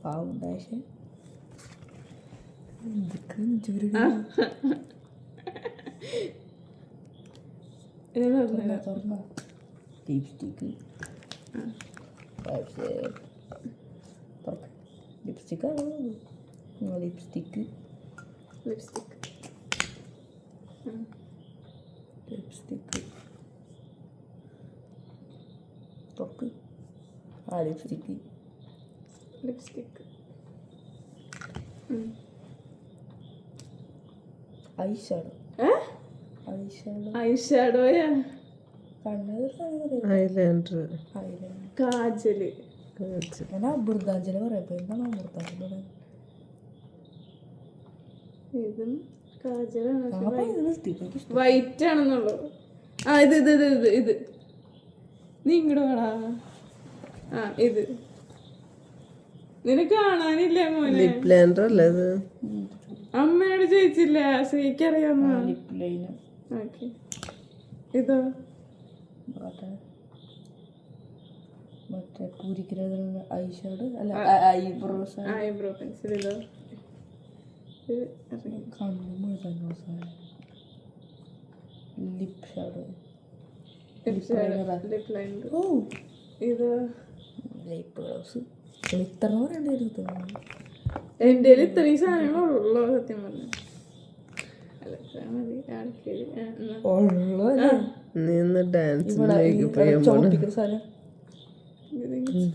foundation lipstick lipstick lipstick lipstick lipstick തുറക്ക് lipstick lipstick eyeshadow ഐഷാഡോയാ eyeliner kajal അമൃതാഞ്ജലി പറയപ്പോ എന്താണ് അമൃതാഞ്ജലി ഇതും കാജലാണ് വൈറ്റ് ആണെന്നുള്ളൂ ഇത് ഇത് ഇത് ഇത് ഇത് നീ ഇങ്ങോട്ട് വേടാ ഇത് നിനക്ക് കാണാനില്ല മോനെ ലിപ് ലൈനർ അല്ലേ ഇത് അമ്മയോട് ചോദിച്ചില്ല ശ്രീക്കറിയാമോ ലിപ് ലൈനർ ഓക്കെ ഇതോ മറ്റേ പൂരിക്കുന്ന ഐഷാഡോ അല്ല ഐബ്രോസ് ഐബ്രോ പെൻസിൽ ഇതോ കണ്ണു മുഴുവൻ ലിപ് ഷാഡോ ലിപ് ലൈനർ ഓ ഇത് ലിപ് ഗ്ലോസ് ഇത്ര പറയണ്ടായിരുന്നു എൻ്റെ ഇത്രയും സാധനങ്ങളുള്ളൂ സത്യം പറഞ്ഞു അല്ല ഇത്ര മതി ആൾക്കാര് ഉള്ളു നീ ഒന്ന് ഡാൻസ് ചോപ്പിക്കുന്ന സാധനം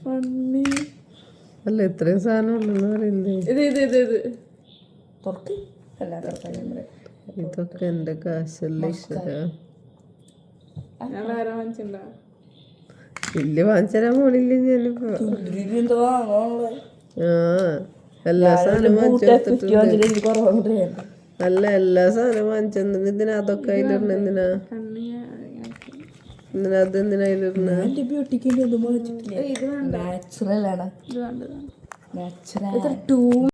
ഫണ്ണി അല്ല ഇത്രയും സാധനം ഉള്ളെന്ന് പറയുന്നേ ഇത് ഇത് ഇത് ഇത് തുറക്ക് എല്ലാ ഇതൊക്കെ എന്റെ കാശല്ലേ ഈശ്വര ഞാൻ വേറെ വാങ്ങിച്ചിട്ടുണ്ടോ വലിയ വാങ്ങിച്ചാൻ പോണില്ല ഞാനിപ്പോ എന്തോ എല്ലാ സാധനം വാങ്ങിച്ചെടുത്തിട്ടുണ്ട് കുറവുണ്ട് അല്ല എല്ലാ സാധനം വാങ്ങിച്ചെടുത്തിട്ട് എന്തിനാ അതൊക്കെ അതിലിടണ എന്തിനാ എന്തിനാ അത് എന്തിനാ അതിലിടണ എന്റെ ബ്യൂട്ടിക്ക് ഒന്നും വാങ്ങിച്ചിട്ടില്ല ഇത് വേണ്ട നാച്ചുറൽ ആണ് ഇത് വേണ്ടതാണ് നാച്ചുറൽ